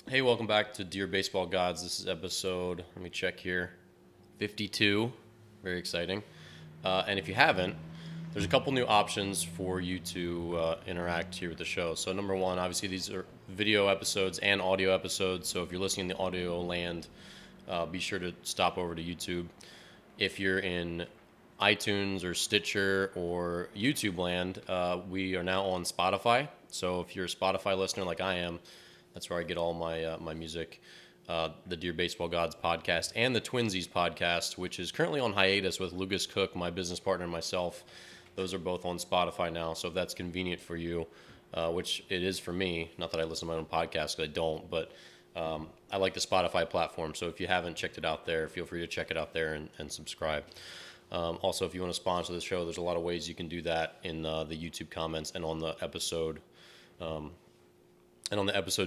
Hey, welcome back to Dear Baseball Gods. This is episode, let me check here, 52. Very exciting. And if you haven't, there's a couple new options for you to interact here with the show. So number one, obviously these are video episodes and audio episodes. So if you're listening in the audio land, be sure to stop over to YouTube. If you're in iTunes or Stitcher or YouTube land, we are now on Spotify. So if you're a Spotify listener like I am, that's where I get all my music. The Dear Baseball Gods podcast and the Twinsies podcast, which is currently on hiatus with Lucas Cook, my business partner, and myself. Those are both on Spotify now. So if that's convenient for you, which it is for me, not that I listen to my own podcast, because I don't, but I like the Spotify platform. So if you haven't checked it out there, feel free to check it out there and subscribe. Also, if you want to sponsor the show, there's a lot of ways you can do that in the YouTube comments and on the episode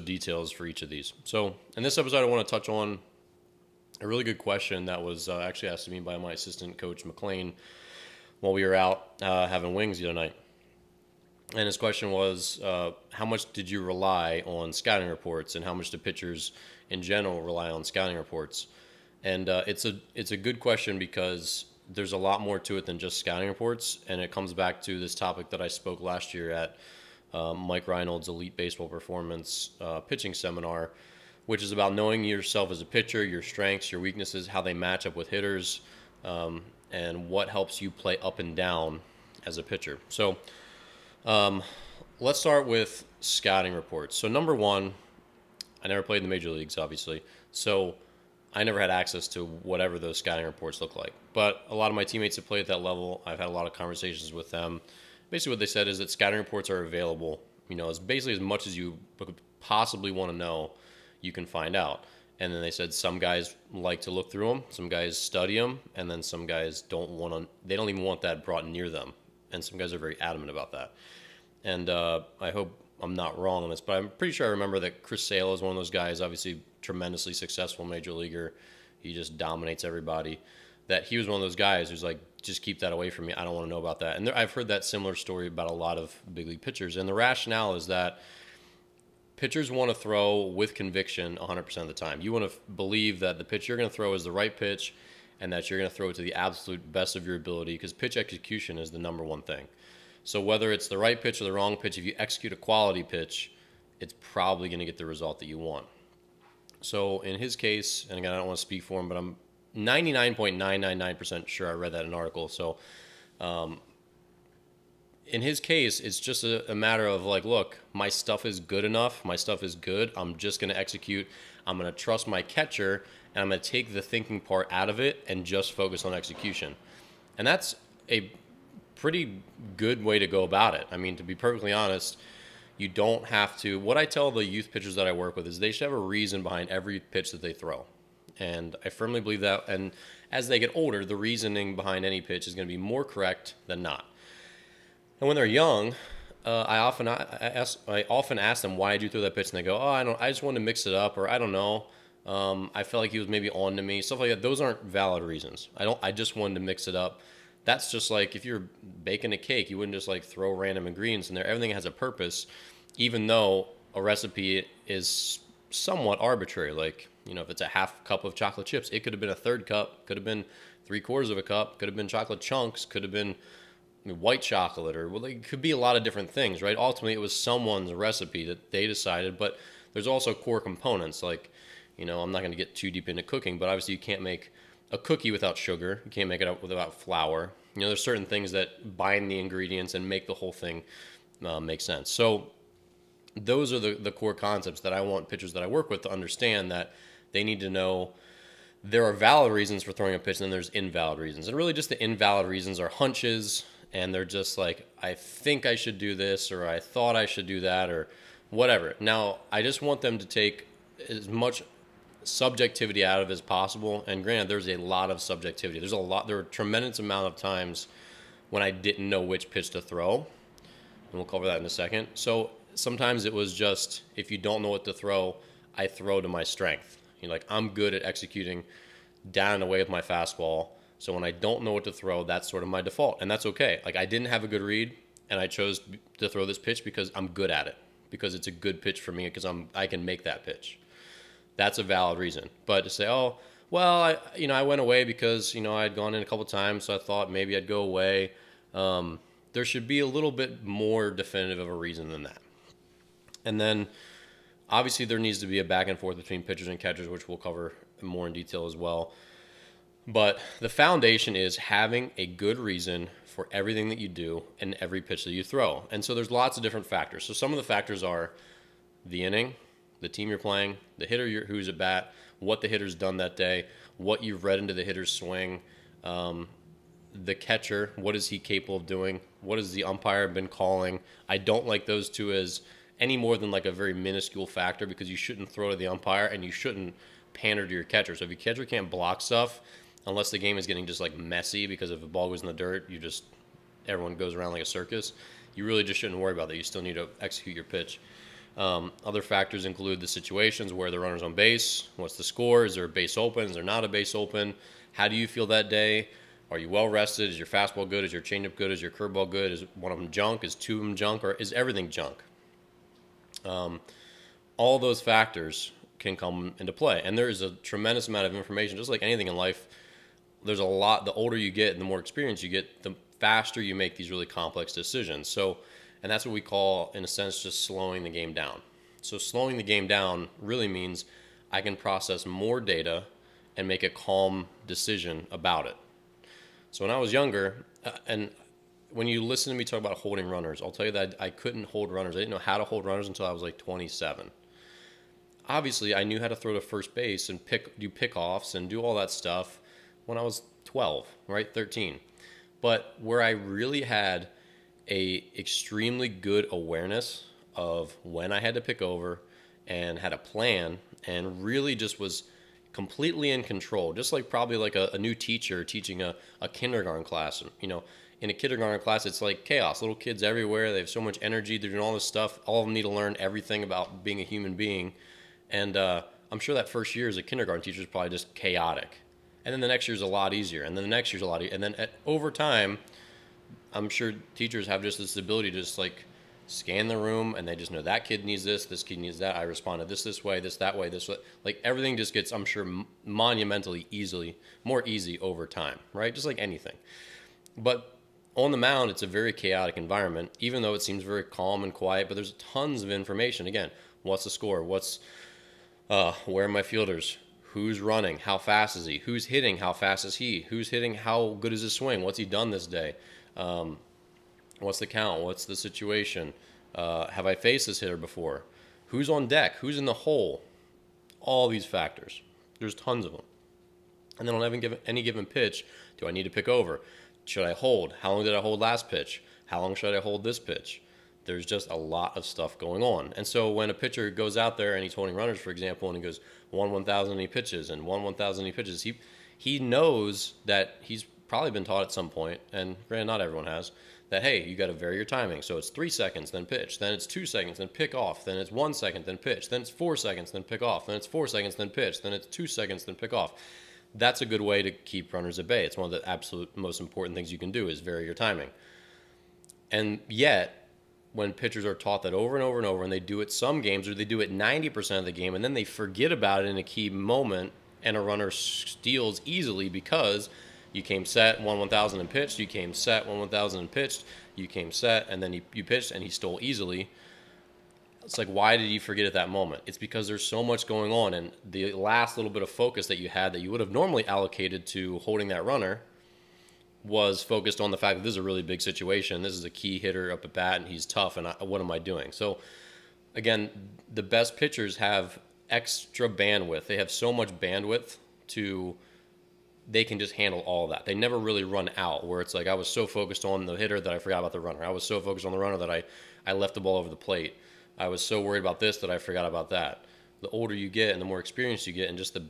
details for each of these. So in this episode, I want to touch on a really good question that was actually asked to me by my assistant coach, McLean, while we were out having wings the other night. And his question was, how much did you rely on scouting reports, and how much do pitchers in general rely on scouting reports? And it's a good question because there's a lot more to it than just scouting reports, and it comes back to this topic that I spoke last year at Mike Reynolds' Elite Baseball Performance pitching seminar, which is about knowing yourself as a pitcher, your strengths, your weaknesses, how they match up with hitters, and what helps you play up and down as a pitcher. So let's start with scouting reports. So number one, I never played in the major leagues, obviously, so I never had access to whatever those scouting reports look like. But a lot of my teammates that play at that level, I've had a lot of conversations with them. Basically what they said is that scouting reports are available, as basically as much as you could possibly want to know, you can find out. And then they said some guys like to look through them, some guys study them, and then some guys they don't even want that brought near them. And some guys are very adamant about that. And I hope I'm not wrong on this, but I'm pretty sure I remember that Chris Sale is one of those guys, obviously tremendously successful major leaguer. He just dominates everybody. That he was one of those guys who's like, just keep that away from me. I don't want to know about that. And I've heard that similar story about a lot of big league pitchers. And the rationale is that pitchers want to throw with conviction 100% of the time. You want to believe that the pitch you're going to throw is the right pitch and that you're going to throw it to the absolute best of your ability, because pitch execution is the number one thing. So whether it's the right pitch or the wrong pitch, if you execute a quality pitch, it's probably going to get the result that you want. So in his case, and again, I don't want to speak for him, but I'm 99.999% sure I read that in an article. So in his case, it's just a matter of like, look, my stuff is good enough. My stuff is good. I'm just going to execute. I'm going to trust my catcher, and I'm going to take the thinking part out of it and just focus on execution. And that's a pretty good way to go about it. I mean, to be perfectly honest, you don't have to. What I tell the youth pitchers that I work with is they should have a reason behind every pitch that they throw. And I firmly believe that. And as they get older, the reasoning behind any pitch is going to be more correct than not. And when they're young, I often ask them, why did you throw that pitch? And they go, I just wanted to mix it up, or I don't know. I felt like he was maybe on to me, stuff like that. Those aren't valid reasons. I just wanted to mix it up. That's just like if you're baking a cake, you wouldn't just like throw random ingredients in there. Everything has a purpose, even though a recipe is somewhat arbitrary. Like, if it's a half cup of chocolate chips, it could have been a third cup, could have been 3/4 of a cup, could have been chocolate chunks, could have been white chocolate, or it could be a lot of different things, right? Ultimately, it was someone's recipe that they decided, but there's also core components. Like, I'm not going to get too deep into cooking, but obviously you can't make a cookie without sugar. You can't make it up without flour. There's certain things that bind the ingredients and make the whole thing make sense. So those are the core concepts that I want pitchers that I work with to understand, that they need to know there are valid reasons for throwing a pitch and then there's invalid reasons. And really just the invalid reasons are hunches, and they're just like, I think I should do this, or I thought I should do that, or whatever. Now, I just want them to take as much subjectivity out of it as possible. And granted, there's a lot of subjectivity. There are a tremendous amount of times when I didn't know which pitch to throw, and we'll cover that in a second. So sometimes it was just, if you don't know what to throw, I throw to my strength. I'm good at executing down and away with my fastball. So when I don't know what to throw, that's sort of my default, and that's okay. Like, I didn't have a good read, and I chose to throw this pitch because I'm good at it, because it's a good pitch for me, because I can make that pitch. that's a valid reason. But to say, oh, well, I went away because, I had gone in a couple times, so I thought maybe I'd go away. There should be a little bit more definitive of a reason than that. And then obviously there needs to be a back and forth between pitchers and catchers, which we'll cover more in detail as well. But the foundation is having a good reason for everything that you do and every pitch that you throw. And so there's lots of different factors. So some of the factors are the inning, the team you're playing, the hitter who's at bat, what the hitter's done that day, what you've read into the hitter's swing, the catcher, what is he capable of doing, what has the umpire been calling. I don't like those two as any more than like a very minuscule factor, because you shouldn't throw to the umpire and you shouldn't pander to your catcher. So if your catcher can't block stuff, unless the game is getting just like messy, because if a ball goes in the dirt, everyone goes around like a circus, you really just shouldn't worry about that. You still need to execute your pitch. Other factors include the situations where the runner's on base, what's the score, is there a base open, is there not a base open, how do you feel that day, are you well rested, is your fastball good, is your changeup good, is your curveball good, is one of them junk, is two of them junk, or is everything junk? All those factors can come into play, and there is a tremendous amount of information. Just like anything in life, there's a lot. The older you get and the more experience you get, the faster you make these really complex decisions. So, and that's what we call, in a sense, just slowing the game down. So slowing the game down really means I can process more data and make a calm decision about it. So when I was younger, and when you listen to me talk about holding runners, I'll tell you that I couldn't hold runners. I didn't know how to hold runners until I was like 27. Obviously, I knew how to throw to first base and do pickoffs and do all that stuff when I was 12, right, 13. But where I really had a extremely good awareness of when I had to pick over and had a plan and really just was completely in control, just like probably like a new teacher teaching a kindergarten class. In a kindergarten class, it's like chaos. Little kids everywhere. They have so much energy. They're doing all this stuff. All of them need to learn everything about being a human being. And I'm sure that first year as a kindergarten teacher is probably just chaotic. And then the next year's a lot easier. And then the next year's a lot easier. And then over time, I'm sure teachers have just this ability to just like scan the room, and they just know that kid needs this kid needs that. I responded this way, this that way, this way. Like everything just gets, I'm sure, monumentally more easy over time, right? Just like anything. But on the mound, it's a very chaotic environment, even though it seems very calm and quiet, but there's tons of information. Again, what's the score? Where are my fielders? Who's running? How fast is he? Who's hitting? How fast is he? Who's hitting? How good is his swing? What's he done this day? What's the count? What's the situation? Have I faced this hitter before? Who's on deck? Who's in the hole? All these factors. There's tons of them. And then on any given pitch, do I need to pick over? Should I hold? How long did I hold last pitch? How long should I hold this pitch? There's just a lot of stuff going on. And so when a pitcher goes out there and he's holding runners, for example, and he goes 1/1000 and he pitches, and 1/1000 and he pitches, he knows that he's probably been taught at some point, and granted not everyone has, that hey, you got to vary your timing. So it's 3 seconds, then pitch, then it's 2 seconds, then pick off, then it's 1 second, then pitch, then it's 4 seconds, then pick off, then it's 4 seconds, then pitch, then it's 2 seconds, then pick off. That's a good way to keep runners at bay. It's one of the absolute most important things you can do is vary your timing. And yet, when pitchers are taught that over and over and over, and they do it some games, or they do it 90% of the game, and then they forget about it in a key moment, and a runner steals easily because you came set 1/1000 and pitched, you came set 1/1000 and pitched, you came set, and then you pitched, and he stole easily. It's like, why did you forget at that moment? It's because there's so much going on, and the last little bit of focus that you had that you would have normally allocated to holding that runner was focused on the fact that this is a really big situation. This is a key hitter up at bat, and he's tough, and what am I doing? So, again, the best pitchers have extra bandwidth. They have so much bandwidth they can just handle all of that. They never really run out, where it's like, I was so focused on the hitter that I forgot about the runner. I was so focused on the runner that I left the ball over the plate. I was so worried about this that I forgot about that. The older you get and the more experience you get, and just the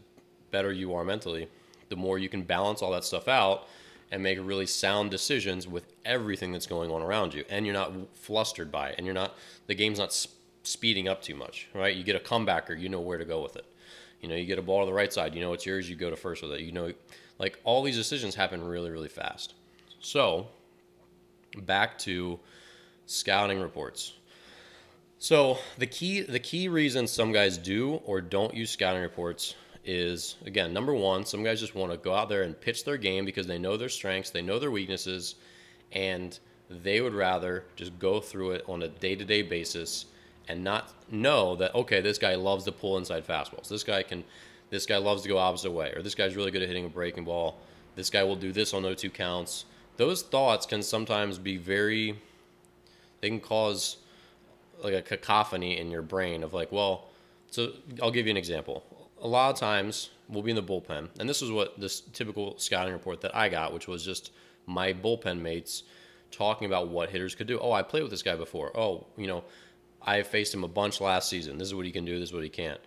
better you are mentally, the more you can balance all that stuff out and make really sound decisions with everything that's going on around you. And you're not flustered by it, and the game's not speeding up too much, right? You get a comebacker, you know where to go with it. You get a ball to the right side, you know it's yours, you go to first with it. Like all these decisions happen really, really fast. So back to scouting reports. So the key reason some guys do or don't use scouting reports is, again, number one, some guys just want to go out there and pitch their game because they know their strengths, they know their weaknesses, and they would rather just go through it on a day-to-day basis and not know that, okay, this guy loves to pull inside fastballs. This guy loves to go opposite way, or this guy's really good at hitting a breaking ball. This guy will do this on 0-2 counts. Those thoughts can sometimes be they can cause like a cacophony in your brain of like, well, so I'll give you an example. A lot of times we'll be in the bullpen, and this is what this typical scouting report that I got, which was just my bullpen mates talking about what hitters could do. Oh, I played with this guy before. Oh, I faced him a bunch last season. This is what he can do. This is what he can't.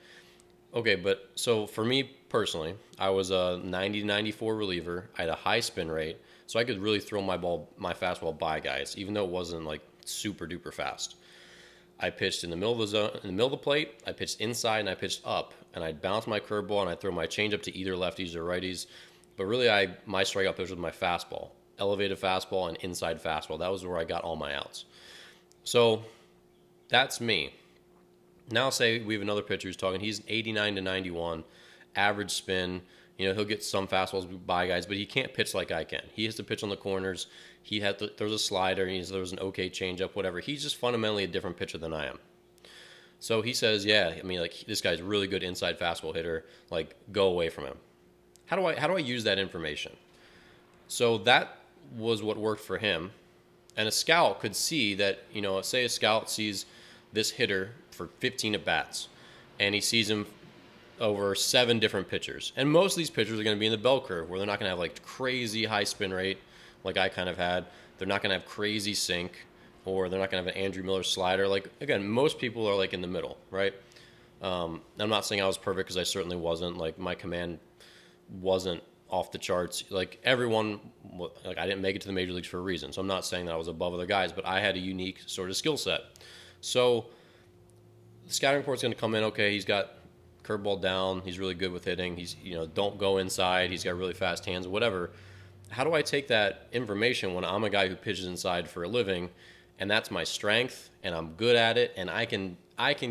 Okay, but so for me personally, I was a 90-94 reliever. I had a high spin rate, so I could really throw my fastball by guys, even though it wasn't like super duper fast. I pitched in the middle of the zone, in the middle of the plate. I pitched inside and I pitched up, and I'd bounce my curveball and I'd throw my changeup to either lefties or righties. But really, my strikeout pitch was my fastball, elevated fastball and inside fastball. That was where I got all my outs. So that's me. Now say we have another pitcher who's talking. He's 89-91, average spin. He'll get some fastballs by guys, but he can't pitch like I can. He has to pitch on the corners. There's a slider. There was an okay changeup, whatever. He's just fundamentally a different pitcher than I am. So he says, yeah, like this guy's a really good inside fastball hitter. Like, go away from him. How do I use that information? So that was what worked for him. And a scout could see that, say a scout sees this hitter for 15 at bats, and he sees him over 7 different pitchers. And most of these pitchers are going to be in the bell curve, where they're not going to have like crazy high spin rate like I kind of had. They're not going to have crazy sink, or they're not going to have an Andrew Miller slider. Like, again, most people are like in the middle, right? I'm not saying I was perfect, because I certainly wasn't. Like, my command wasn't off the charts. Like, everyone, like, I didn't make it to the major leagues for a reason. So I'm not saying that I was above other guys, but I had a unique sort of skill set. So the scouting report's going to come in, okay, he's got curveball down, he's really good with hitting, he's, don't go inside, he's got really fast hands, whatever. How do I take that information when I'm a guy who pitches inside for a living, and that's my strength, and I'm good at it, and I can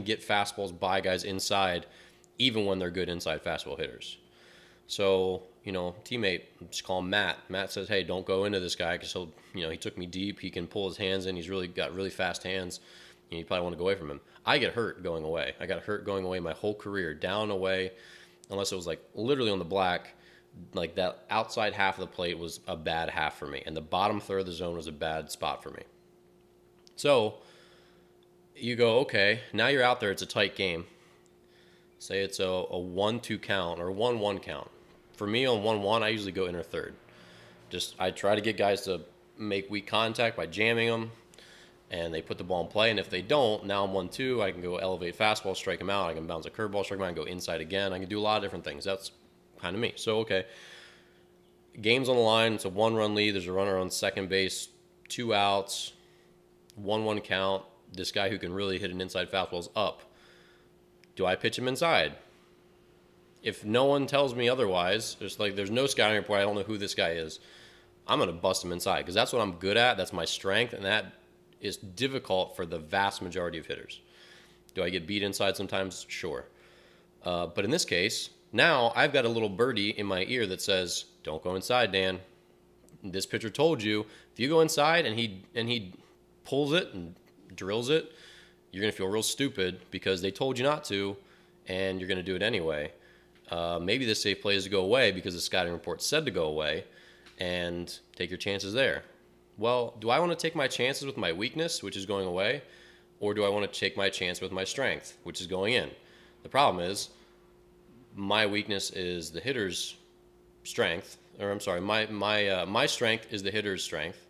get fastballs by guys inside even when they're good inside fastball hitters? So, teammate, just call him Matt. Matt says, hey, don't go into this guy because he took me deep, he can pull his hands in, he's got really fast hands. You probably want to go away from him. I get hurt going away. I got hurt going away my whole career, down, away, unless it was like literally on the black. Like, that outside half of the plate was a bad half for me, and the bottom third of the zone was a bad spot for me. So you go, okay, now you're out there, it's a tight game. Say it's a 1-2 count or 1-1 count. For me on 1-1, I usually go inner third. I try to get guys to make weak contact by jamming them, and they put the ball in play. And if they don't, now I'm 1-2, I can go elevate fastball, strike them out. I can bounce a curveball, strike them out, and go inside again. I can do a lot of different things. That's kind of me. So, okay, game's on the line. It's a 1-run lead. There's a runner on second base, 2 outs, 1-1 count. This guy who can really hit an inside fastball is up. Do I pitch him inside? If no one tells me otherwise, there's no scouting report, I don't know who this guy is, I'm going to bust him inside, because that's what I'm good at. That's my strength, and that is difficult for the vast majority of hitters. Do I get beat inside sometimes? Sure. But in this case, now I've got a little birdie in my ear that says, don't go inside, Dan. This pitcher told you, if you go inside and he pulls it and drills it, you're going to feel real stupid because they told you not to, and you're going to do it anyway. Maybe the safe play is to go away because the scouting report said to go away, and take your chances there. Well, do I want to take my chances with my weakness, which is going away, or do I want to take my chance with my strength, which is going in? The problem is, my weakness is the hitter's strength, or I'm sorry, my strength is the hitter's strength.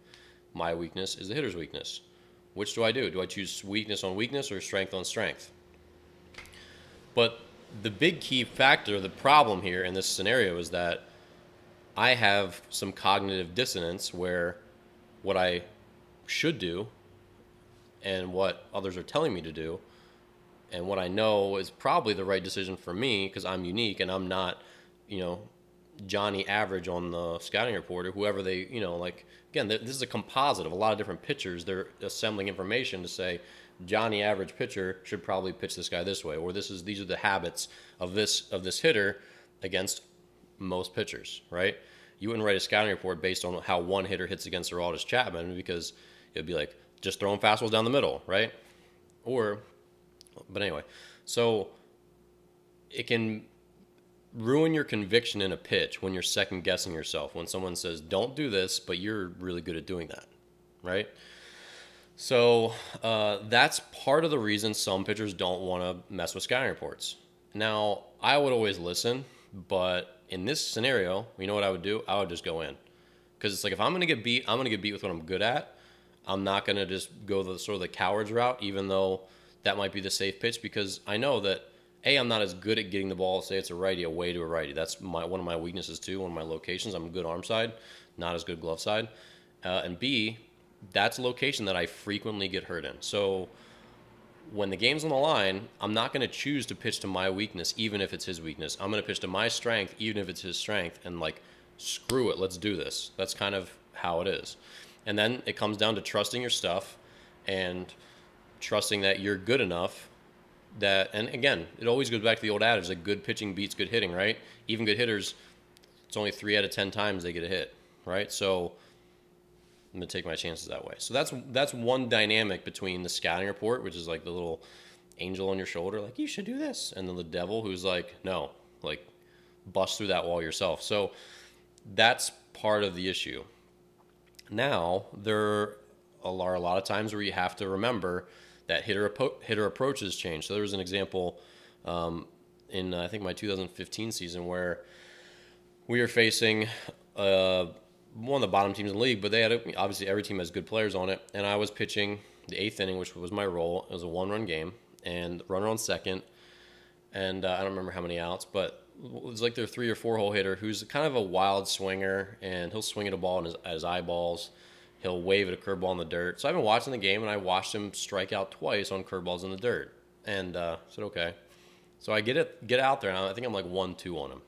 My weakness is the hitter's weakness. Which do I do? Do I choose weakness on weakness or strength on strength? But the big key factor, the problem here in this scenario is that I have some cognitive dissonance where what I should do and what others are telling me to do and what I know is probably the right decision for me because I'm unique and I'm not, Johnny Average on the scouting report or whoever they, again, this is a composite of a lot of different pitchers. They're assembling information to say, Johnny average pitcher should probably pitch this guy this way, or these are the habits of this hitter against most pitchers, right? You wouldn't write a scouting report based on how one hitter hits against Aroldis Chapman, because it'd be like just throwing fastballs down the middle, right? But anyway, so it can ruin your conviction in a pitch when you're second guessing yourself, when someone says don't do this but you're really good at doing that, right? So that's part of the reason some pitchers don't want to mess with scouting reports. Now, I would always listen, but in this scenario, you know what I would do? I would just go in, because it's like, if I'm going to get beat, I'm going to get beat with what I'm good at. I'm not going to just go the sort of the coward's route, even though that might be the safe pitch, because I know that I'm not as good at getting the ball, say it's a righty, away to a righty. That's one of my weaknesses too, one of my locations. I'm good arm side, not as good glove side. And B, that's a location that I frequently get hurt in. So when the game's on the line, I'm not going to choose to pitch to my weakness, even if it's his weakness. I'm going to pitch to my strength, even if it's his strength, and like, screw it, let's do this. That's kind of how it is. And then it comes down to trusting your stuff and trusting that you're good enough. That, and again, it always goes back to the old adage, like good pitching beats good hitting, right? Even good hitters, it's only 3 out of 10 times they get a hit, right? So I'm going to take my chances that way. So that's one dynamic between the scouting report, which is like the little angel on your shoulder, like, you should do this, and then the devil who's like, no, like, bust through that wall yourself. So that's part of the issue. Now, there are a lot of times where you have to remember that hitter approaches change. So there was an example in I think my 2015 season where we were facing one of the bottom teams in the league, but they had obviously every team has good players on it, and I was pitching the 8th inning, which was my role. It was a 1-run game, and runner on second, and I don't remember how many outs, but it was like their 3 or 4 hole hitter who's kind of a wild swinger, and he'll swing at a ball at his eyeballs. He'll wave at a curveball in the dirt. So I've been watching the game, and I watched him strike out twice on curveballs in the dirt. And said, okay. So I get out there, and I think I'm like 1-2 on him.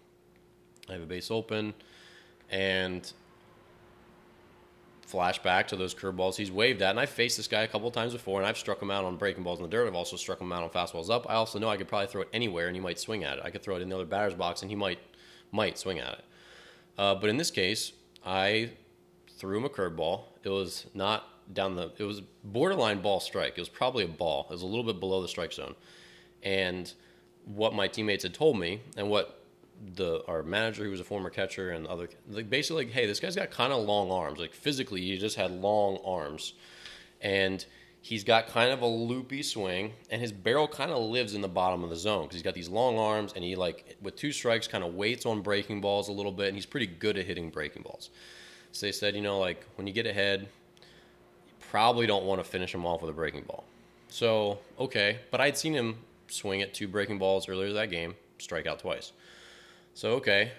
I have a base open, and flashback to those curveballs he's waved at. And I've faced this guy a couple of times before, and I've struck him out on breaking balls in the dirt. I've also struck him out on fastballs up. I also know I could probably throw it anywhere, and he might swing at it. I could throw it in the other batter's box, and he might swing at it. But in this case, I threw him a curveball. It was not it was borderline ball strike. It was probably a ball. It was a little bit below the strike zone. And what my teammates had told me, and what our manager, who was a former catcher, and other, like, basically, like, hey, this guy's got kind of long arms. Like, physically, he just had long arms. And he's got kind of a loopy swing, and his barrel kind of lives in the bottom of the zone because he's got these long arms, and he, like, with 2 strikes, kind of waits on breaking balls a little bit, and he's pretty good at hitting breaking balls. So they said, like, when you get ahead, you probably don't want to finish him off with a breaking ball. So, okay. But I'd seen him swing at 2 breaking balls earlier that game, strike out twice. So, okay.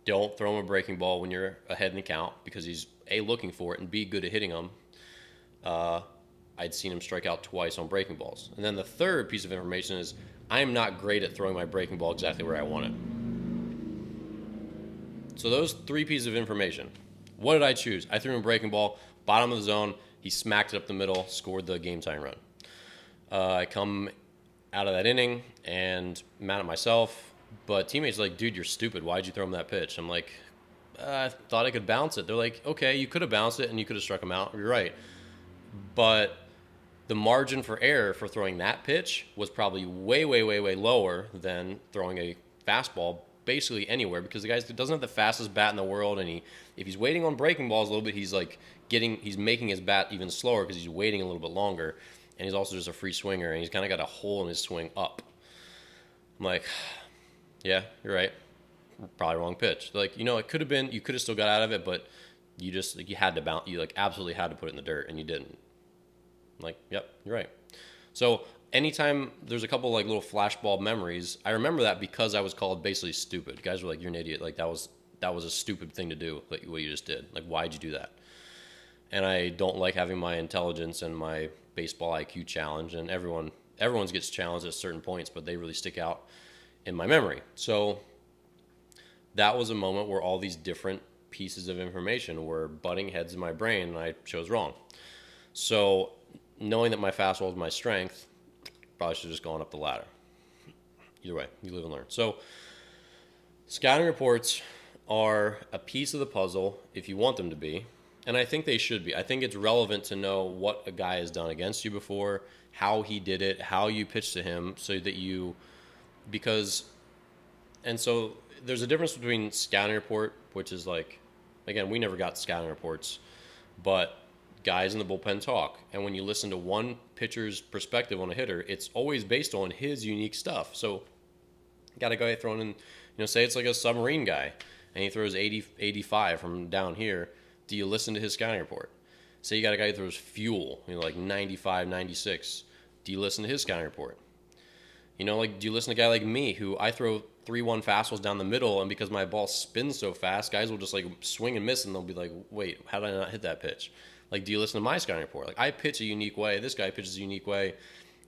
Don't throw him a breaking ball when you're ahead in the count, because he's, A, looking for it, and B, good at hitting them. I'd seen him strike out twice on breaking balls. And then the third piece of information is, I'm not great at throwing my breaking ball exactly where I want it. So those 3 pieces of information. What did I choose? I threw him a breaking ball, bottom of the zone. He smacked it up the middle, scored the game-tying run. I come out of that inning and mad at myself. But teammates are like, dude, you're stupid. Why'd you throw him that pitch? I'm like, I thought I could bounce it. They're like, okay, you could have bounced it and you could have struck him out. You're right. But the margin for error for throwing that pitch was probably way, way, way, way lower than throwing a fastball basically anywhere, because the guy doesn't have the fastest bat in the world, and if he's waiting on breaking balls a little bit, he's making his bat even slower because he's waiting a little bit longer, and he's also just a free swinger, and he's kind of got a hole in his swing up. I'm like, yeah, you're right, probably wrong pitch. Like, it could have been, you could have still got out of it, but you just, like, you had to bounce, you like absolutely had to put it in the dirt, and you didn't. I'm like, yep, you're right. So anytime there's a couple like little flashbulb memories, I remember that because I was called basically stupid. Guys were like, you're an idiot. Like, that was a stupid thing to do, like what you just did. Like, why'd you do that? And I don't like having my intelligence and my baseball IQ challenged, and everyone's gets challenged at certain points, but they really stick out in my memory. So that was a moment where all these different pieces of information were butting heads in my brain, and I chose wrong. So knowing that my fastball is my strength, probably should have just gone up the ladder. Either way, you live and learn. So scouting reports are a piece of the puzzle if you want them to be, and I think they should be. I think it's relevant to know what a guy has done against you before, how he did it, how you pitched to him, so that you, because, and so there's a difference between scouting report, which is like, again, we never got scouting reports, but guys in the bullpen talk. And when you listen to one pitcher's perspective on a hitter, it's always based on his unique stuff. So you got a guy throwing in, say it's like a submarine guy, and he throws 80, 85 from down here. Do you listen to his scouting report? Say you got a guy who throws fuel, like 95, 96. Do you listen to his scouting report? Like, do you listen to a guy like me who I throw 3-1 fastballs down the middle, and because my ball spins so fast, guys will just like swing and miss, and they'll be like, wait, how did I not hit that pitch? Like, do you listen to my scouting report? Like, I pitch a unique way. This guy pitches a unique way.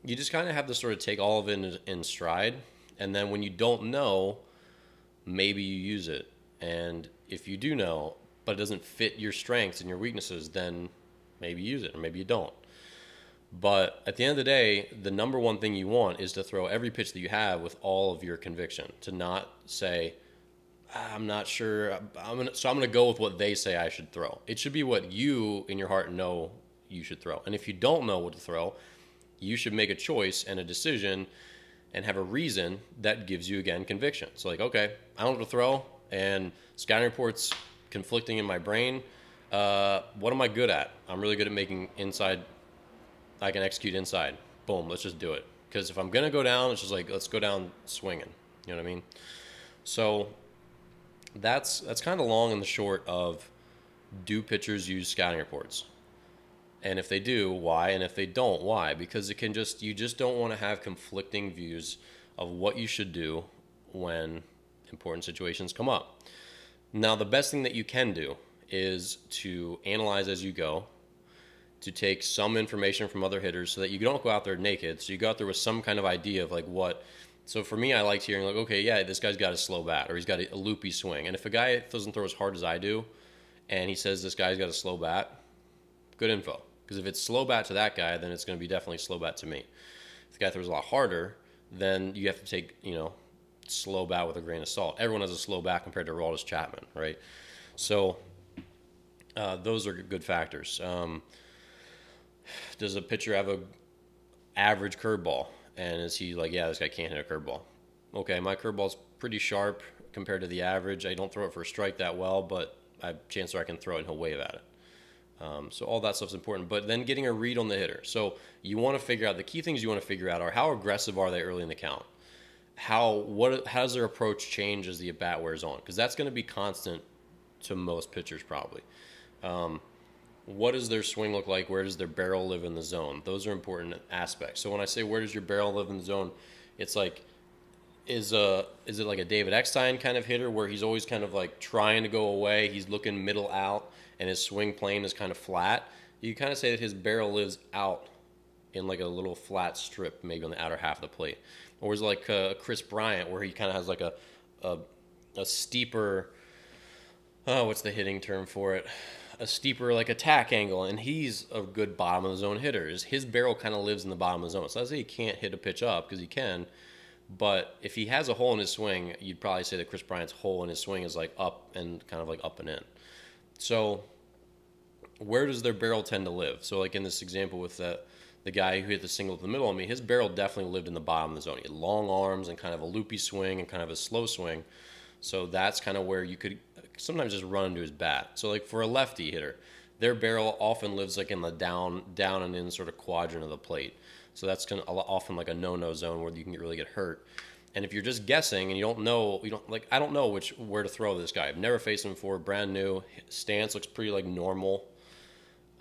You just kind of have to sort of take all of it in stride. And then when you don't know, maybe you use it. And if you do know, but it doesn't fit your strengths and your weaknesses, then maybe use it, or maybe you don't. But at the end of the day, the number one thing you want is to throw every pitch that you have with all of your conviction. To not say, I'm not sure, I'm gonna go with what they say I should throw. It should be what you in your heart know you should throw. And if you don't know what to throw, you should make a choice and a decision and have a reason that gives you, again, conviction. So like, okay, I don't know what to throw, and scouting reports conflicting in my brain. What am I good at? I'm really good at making inside. I can execute inside. Boom, let's just do it. Because if I'm going to go down, it's just like, let's go down swinging. You know what I mean? So that's kind of the long and the short of, do pitchers use scouting reports? And if they do, why? And if they don't, why? Because you just don't want to have conflicting views of what you should do when important situations come up. Now, the best thing that you can do is to analyze as you go, to take some information from other hitters so that you don't go out there naked. So you go out there with some kind of idea of like what. So for me, I liked hearing like, okay, yeah, this guy's got a slow bat, or he's got a loopy swing. And if a guy doesn't throw as hard as I do, and he says this guy's got a slow bat, good info. Because if it's slow bat to that guy, then it's going to be definitely slow bat to me. If the guy throws a lot harder, then you have to take, slow bat with a grain of salt. Everyone has a slow bat compared to Aroldis Chapman, right? So those are good factors. Does a pitcher have a average curveball? And is he like, yeah, this guy can't hit a curveball? Okay, my curveball's pretty sharp compared to the average. I don't throw it for a strike that well, but I have a chance where I can throw it and he'll wave at it. So all that stuff's important. But then getting a read on the hitter. So you want to figure out, the key things you want to figure out are, how aggressive are they early in the count? How does their approach change as the at-bat wears on? Because that's going to be constant to most pitchers probably. What does their swing look like? Where does their barrel live in the zone? Those are important aspects. So when I say, where does your barrel live in the zone, it's like, is it like a David Eckstein kind of hitter where he's always kind of like trying to go away, he's looking middle out, and his swing plane is kind of flat? You kind of say that his barrel lives out in like a little flat strip, maybe on the outer half of the plate. Or is it like Chris Bryant, where he kind of has like a steeper, what's the hitting term for it? A steeper like attack angle, and he's a good bottom of the zone hitter. His barrel kind of lives in the bottom of the zone. So I say he can't hit a pitch up, because he can, but if he has a hole in his swing, you'd probably say that Chris Bryant's hole in his swing is like up and kind of like up and in. So where does their barrel tend to live? So like in this example with the guy who hit the single to the middle of me, his barrel definitely lived in the bottom of the zone. He had long arms and kind of a loopy swing and kind of a slow swing. So that's kind of where you could sometimes just run into his bat. So like for a lefty hitter, their barrel often lives like in the down and in sort of quadrant of the plate. So that's kind of often like a no-no zone where you can really get hurt. And if you're just guessing and you don't know, I don't know where to throw this guy. I've never faced him before, brand new. Stance looks pretty like normal.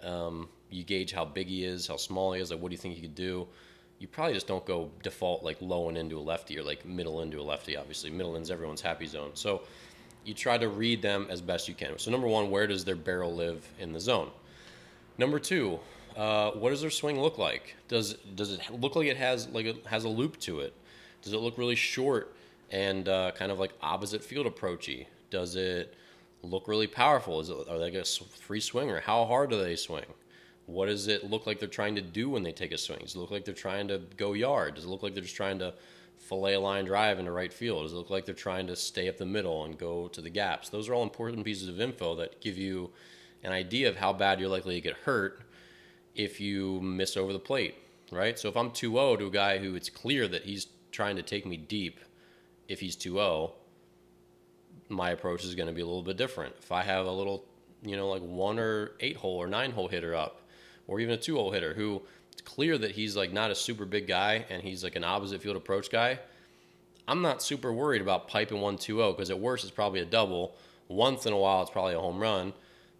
You gauge how big he is, how small he is, like what do you think he could do? You probably just don't go default like low and into a lefty, or like middle into a lefty. Obviously, middle end's everyone's happy zone. So you try to read them as best you can. So number one, where does their barrel live in the zone? Number two, what does their swing look like? Does it look like it has a loop to it? Does it look really short and kind of like opposite field approachy? Does it look really powerful? Are they like a free swinger? How hard do they swing? What does it look like they're trying to do when they take a swing? Does it look like they're trying to go yard? Does it look like they're just trying to fillet a line drive into right field? Does it look like they're trying to stay up the middle and go to the gaps? Those are all important pieces of info that give you an idea of how bad you're likely to get hurt if you miss over the plate, right? So if I'm 2-0 to a guy who it's clear that he's trying to take me deep, if he's 2-0, my approach is going to be a little bit different. If I have a little, like 1 or 8 hole or 9 hole hitter up, or even a 2-hole hitter who it's clear that he's like not a super big guy and he's like an opposite field approach guy, I'm not super worried about piping 1-2-0 because at worst it's probably a double. Once in a while it's probably a home run,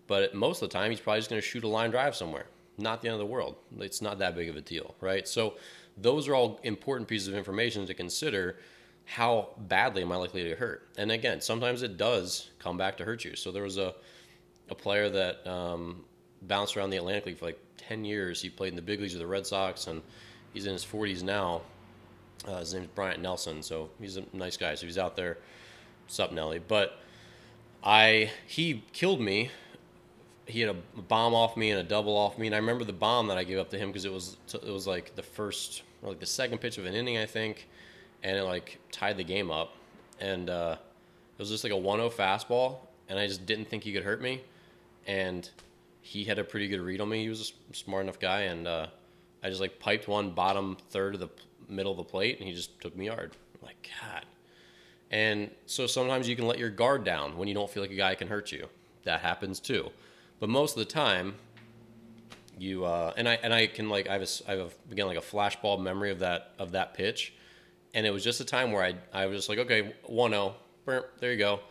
but most of the time he's probably just going to shoot a line drive somewhere. Not the end of the world. It's not that big of a deal, right? So those are all important pieces of information to consider. How badly am I likely to get hurt? And again, sometimes it does come back to hurt you. So there was a player that bounced around the Atlantic League for like 10 years. He played in the big leagues with the Red Sox, and he's in his 40s now. His name's Bryant Nelson, so he's a nice guy. So he's out there. Sup, Nelly? But he killed me. He had a bomb off me and a double off me, and I remember the bomb that I gave up to him because it was like the first, or like the second pitch of an inning, I think, and it like tied the game up. And it was just like a 1-0 fastball, and I just didn't think he could hurt me. And he had a pretty good read on me. He was a smart enough guy, and I just like piped one bottom third of the middle of the plate, and he just took me yard. I'm like, God. And so sometimes you can let your guard down when you don't feel like a guy can hurt you. That happens too. But most of the time, you and I can like I have again like a flashbulb memory of that pitch, and it was just a time where I was just like, okay, 1-0, there you go,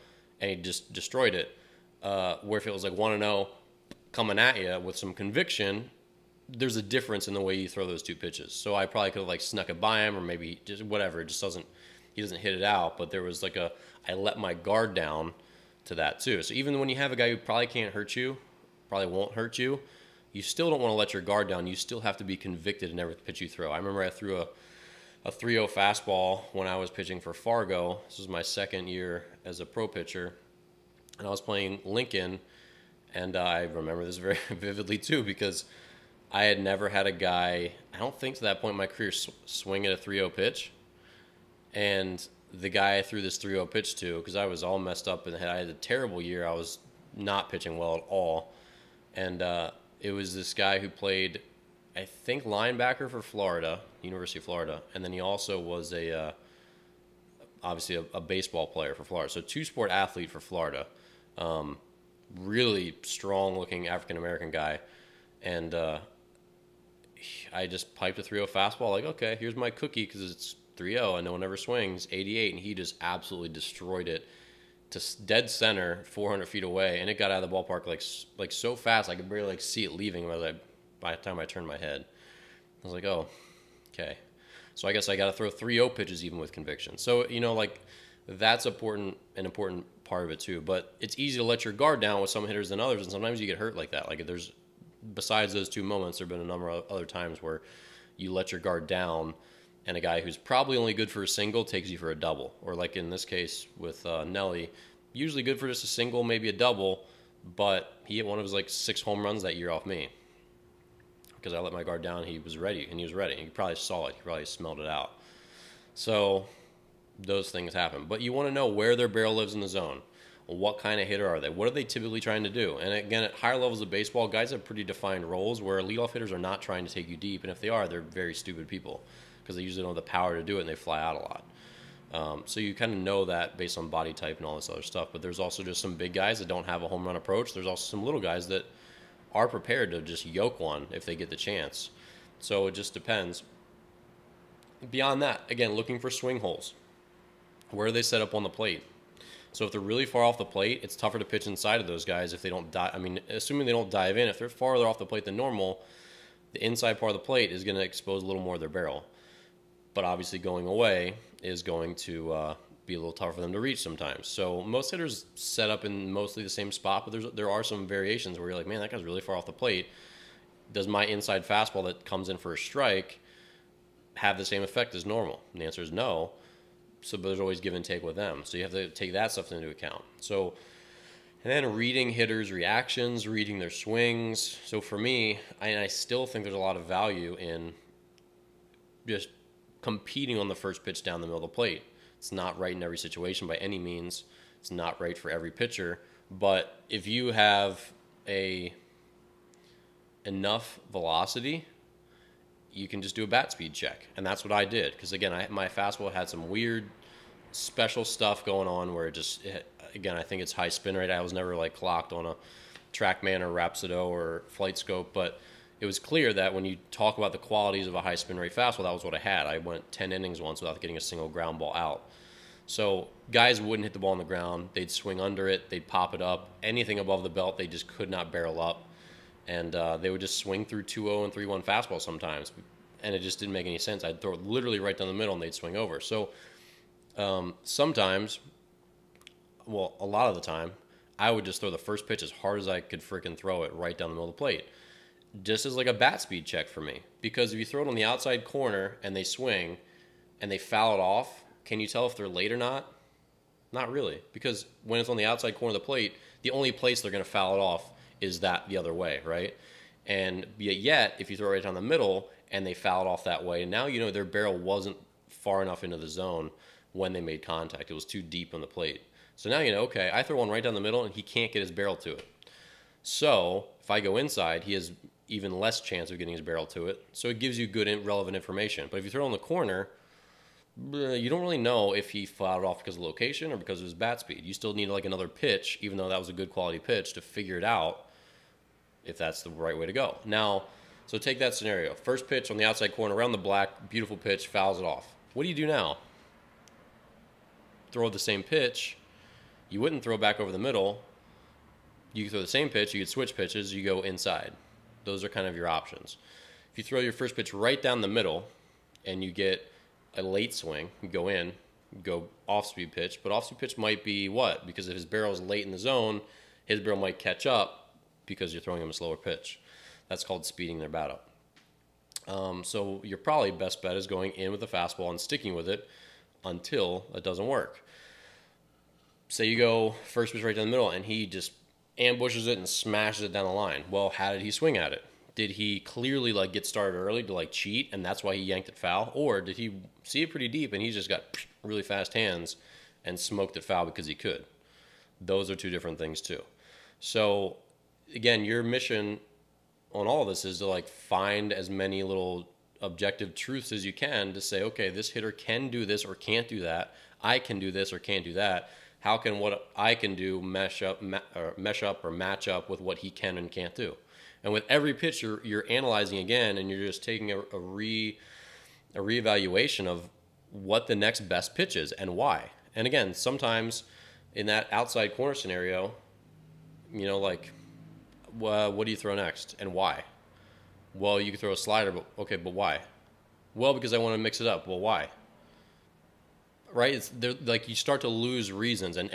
and he just destroyed it. Where if it was like 1-0 coming at you with some conviction, there's a difference in the way you throw those two pitches. So I probably could have like snuck it by him, or maybe just whatever. It just he doesn't hit it out. But there was like I let my guard down to that too. So even when you have a guy who probably can't hurt you, probably won't hurt you, you still don't want to let your guard down. You still have to be convicted in every pitch you throw. I remember I threw a 3-0 fastball when I was pitching for Fargo. This was my second year as a pro pitcher, and I was playing Lincoln, and I remember this very vividly too because I had never had a guy, I don't think to that point in my career, swing at a 3-0 pitch. And the guy I threw this 3-0 pitch to, because I was all messed up in the head, I had a terrible year. I was not pitching well at all. And it was this guy who played, I think, linebacker for Florida, University of Florida. And then he also was obviously a baseball player for Florida. So two-sport athlete for Florida. Really strong-looking African-American guy. And I just piped a 3-0 fastball, like, okay, here's my cookie because it's 3-0 and no one ever swings, 88, and he just absolutely destroyed it to dead center, 400 feet away, and it got out of the ballpark like so fast I could barely like see it leaving by the time I turned my head. I was like, oh, okay. So I guess I got to throw 3-0 pitches even with conviction. So, like that's an important part of it too. But it's easy to let your guard down with some hitters than others, and sometimes you get hurt like that. Like besides those two moments, there have been a number of other times where you let your guard down and a guy who's probably only good for a single takes you for a double. Or like in this case with Nelly, usually good for just a single, maybe a double, but he hit one of his like 6 home runs that year off me. Because I let my guard down, he was ready. He probably saw it. He probably smelled it out. So those things happen. But you want to know where their barrel lives in the zone. What kind of hitter are they? What are they typically trying to do? And again, at higher levels of baseball, guys have pretty defined roles where leadoff hitters are not trying to take you deep. And if they are, they're very stupid people because they usually don't have the power to do it and they fly out a lot. So you kind of know that based on body type and all this other stuff. But there's also just some big guys that don't have a home run approach. There's also some little guys that are prepared to just yoke one if they get the chance. So it just depends. Beyond that, again, looking for swing holes. Where are they set up on the plate? So if they're really far off the plate, it's tougher to pitch inside of those guys if they don't dive. I mean, assuming they don't dive in, if they're farther off the plate than normal, the inside part of the plate is going to expose a little more of their barrel. But obviously going away is going to be a little tougher for them to reach sometimes. So most hitters set up in mostly the same spot, but there are some variations where you're like, man, that guy's really far off the plate. Does my inside fastball that comes in for a strike have the same effect as normal? And the answer is no. So but there's always give and take with them. So you have to take that stuff into account. So And then reading hitters' reactions, reading their swings. So for me, I still think there's a lot of value in just competing on the first pitch down the middle of the plate. It's not right in every situation by any means. It's not right for every pitcher. But if you have enough velocity, you can just do a bat speed check. And that's what I did. Because again, my fastball had some weird special stuff going on where again, I think it's high spin rate. I was never like clocked on a TrackMan or Rapsodo or Flight Scope, but it was clear that when you talk about the qualities of a high spin rate fastball, that was what I had. I went 10 innings once without getting a single ground ball out. So guys wouldn't hit the ball on the ground. They'd swing under it. They'd pop it up. Anything above the belt, they just could not barrel up. And they would just swing through 2-0 and 3-1 fastballs sometimes. And it just didn't make any sense. I'd throw it literally right down the middle and they'd swing over. So sometimes, well, a lot of the time, I would just throw the first pitch as hard as I could freaking throw it right down the middle of the plate. Just as like a bat speed check for me. Because if you throw it on the outside corner and they swing and they foul it off, can you tell if they're late or not? Not really. Because when it's on the outside corner of the plate, the only place they're going to foul it off is that the other way, right? And yet, if you throw it right down the middle and they foul it off that way, now you know their barrel wasn't far enough into the zone when they made contact. It was too deep on the plate. So now you know, okay, I throw one right down the middle and he can't get his barrel to it. So if I go inside, he has even less chance of getting his barrel to it. So it gives you good relevant information. But if you throw it in the corner, you don't really know if he fouled off because of location or because of his bat speed. You still need like another pitch, even though that was a good quality pitch, to figure it out if that's the right way to go. Now, so take that scenario. First pitch on the outside corner, around the black, beautiful pitch, fouls it off. What do you do now? Throw the same pitch. You wouldn't throw back over the middle. You could throw the same pitch. You could switch pitches. You go inside. Those are kind of your options. If you throw your first pitch right down the middle and you get a late swing, you go in, go off-speed pitch. But off-speed pitch might be what? Because if his barrel is late in the zone, his barrel might catch up because you're throwing him a slower pitch. That's called speeding their bat up. So your probably best bet is going in with the fastball and sticking with it until it doesn't work. Say you go first pitch right down the middle and he just ambushes it and smashes it down the line. Well, how did he swing at it? Did he clearly like get started early to like cheat and that's why he yanked it foul? Or did he see it pretty deep and he just got really fast hands and smoked it foul because he could? Those are two different things too. So again, your mission on all of this is to like find as many little objective truths as you can to say, okay, this hitter can do this or can't do that. I can do this or can't do that. How can what I can do mesh up or match up with what he can and can't do? And with every pitch, you're analyzing again, and you're just taking a reevaluation of what the next best pitch is and why. And again, sometimes in that outside corner scenario, you know, like, what do you throw next and why? Well, you can throw a slider, but okay, but why? Well, because I want to mix it up. Well, why? Right? It's like you start to lose reasons, and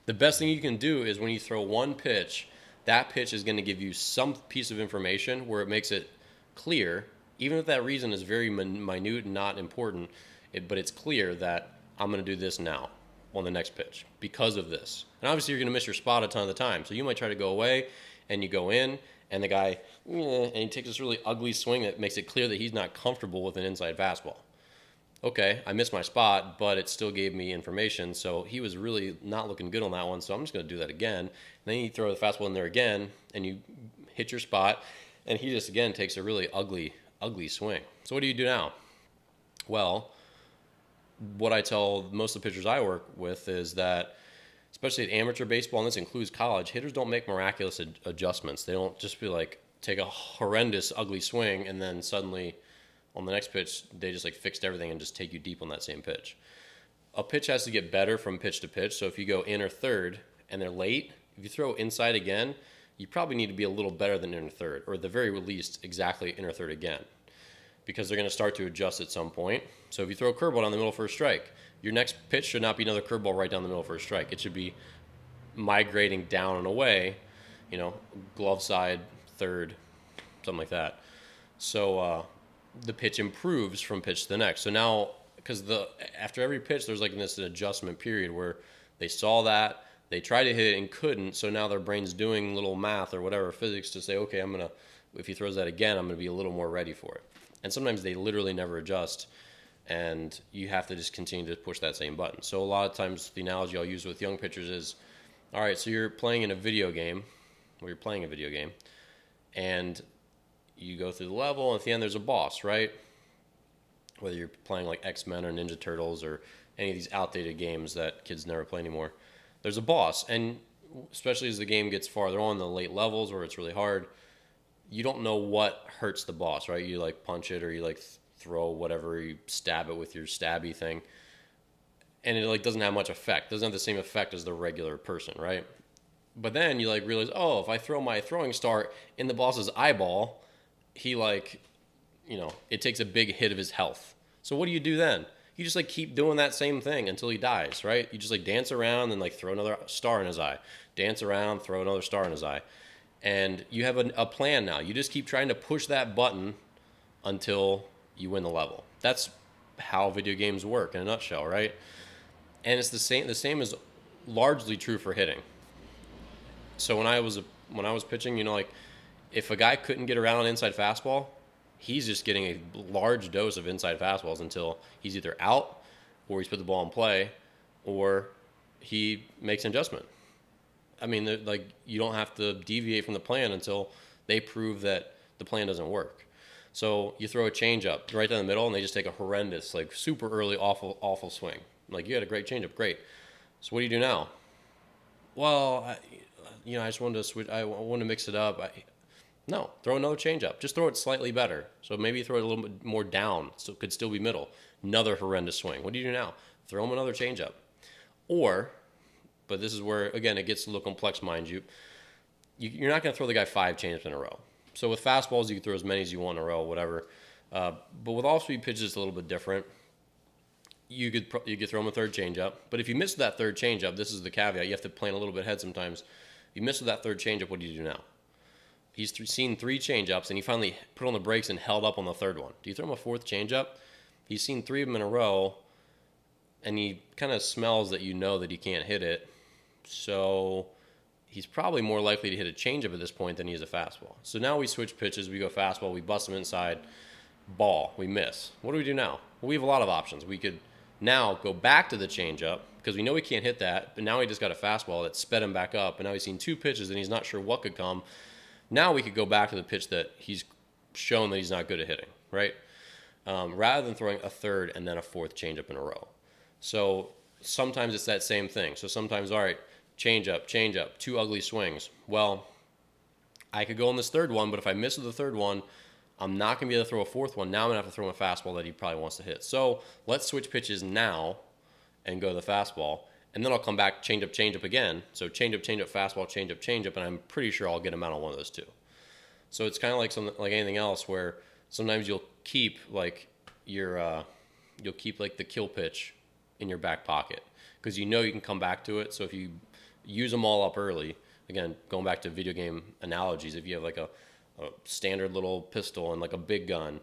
the best thing you can do is when you throw one pitch, that pitch is going to give you some piece of information where it makes it clear, even if that reason is very minute and not important, but it's clear that I'm going to do this now on the next pitch because of this. And obviously you're going to miss your spot a ton of the time, so you might try to go away, and you go in, and the guy, and he takes this really ugly swing that makes it clear that he's not comfortable with an inside fastball. Okay, I missed my spot, but it still gave me information, so he was really not looking good on that one, so I'm just going to do that again. And then you throw the fastball in there again, and you hit your spot, and he just, again, takes a really ugly swing. So what do you do now? Well, what I tell most of the pitchers I work with is that, especially at amateur baseball, and this includes college, hitters don't make miraculous adjustments. They don't just be like, take a horrendous, ugly swing, and then suddenly on the next pitch, they just like fixed everything and just take you deep on that same pitch. A pitch has to get better from pitch to pitch. So if you go in or third and they're late, if you throw inside again, you probably need to be a little better than in or third, or at the very least, exactly in or third again, because they're going to start to adjust at some point. So if you throw a curveball down the middle for a strike, your next pitch should not be another curveball right down the middle for a strike. It should be migrating down and away, you know, glove side, third, something like that. So the pitch improves from pitch to the next. So now, because after every pitch, there's like an adjustment period where they saw that, They tried to hit it and couldn't, so now their brain's doing little math or whatever, physics, to say, okay, if he throws that again, I'm going to be a little more ready for it. And sometimes they literally never adjust, and you have to just continue to push that same button. So a lot of times the analogy I'll use with young pitchers is, all right, so you're playing in a video game, and you go through the level, and at the end there's a boss, right? Whether you're playing like X-Men or Ninja Turtles or any of these outdated games that kids never play anymore, there's a boss. And especially as the game gets farther on, the late levels where it's really hard, you don't know what hurts the boss, right? You like punch it, or you like throw whatever, you stab it with your stabby thing, and it like doesn't have much effect. It doesn't have the same effect as the regular person, right? But then you like realize, oh, if I throw my throwing star in the boss's eyeball, he like, it takes a big hit of his health. So what do you do then? You just like keep doing that same thing until he dies, right? You just like dance around and like throw another star in his eye. Dance around, throw another star in his eye. And you have a plan now. You just keep trying to push that button until you win the level. That's how video games work in a nutshell, right? And it's the same is largely true for hitting. So when I was pitching, like if a guy couldn't get around an inside fastball, he's just getting a large dose of inside fastballs until he's either out, or he's put the ball in play, or he makes an adjustment. I mean, like, you don't have to deviate from the plan until they prove that the plan doesn't work. So you throw a changeup right down the middle, and they just take a horrendous, like super early, awful swing. Like, you had a great changeup, great. So what do you do now? Well, I just wanted to switch. I wanted to mix it up. No, throw another changeup. Just throw it slightly better. So maybe throw it a little bit more down, so it could still be middle. Another horrendous swing. What do you do now? Throw him another changeup. Or, but this is where, again, it gets a little complex, mind you. You're not going to throw the guy 5 changeups in a row. So with fastballs, you can throw as many as you want in a row, whatever. But with off-speed pitches, it's a little bit different. You could throw him a third changeup. But if you miss that third changeup, this is the caveat. You have to plan a little bit ahead sometimes. If you miss with that third changeup, what do you do now? He's seen 3 changeups, and he finally put on the brakes and held up on the third one. Do you throw him a 4th changeup? He's seen 3 of them in a row, and he kind of smells that that he can't hit it. So he's probably more likely to hit a changeup at this point than he is a fastball. So now we switch pitches. We go fastball. We bust him inside. Ball. We miss. What do we do now? Well, we have a lot of options. We could now go back to the changeup because we know he can't hit that, but now he just got a fastball that sped him back up, and now he's seen 2 pitches, and he's not sure what could come. Now we could go back to the pitch that he's shown that he's not good at hitting, right? Rather than throwing a third and then a 4th changeup in a row. So sometimes it's that same thing. So sometimes, all right, changeup, 2 ugly swings. Well, I could go on this 3rd one, but if I miss with the 3rd one, I'm not going to be able to throw a 4th one. Now I'm going to have to throw him a fastball that he probably wants to hit. So let's switch pitches now and go to the fastball. And then I'll come back, changeup again. So changeup, fastball, changeup, and I'm pretty sure I'll get him out on one of those 2. So it's kind of like something like anything else, where sometimes you'll keep like the kill pitch in your back pocket because you can come back to it. So if you use them all up early, again, going back to video game analogies, if you have like a standard little pistol and like a big gun,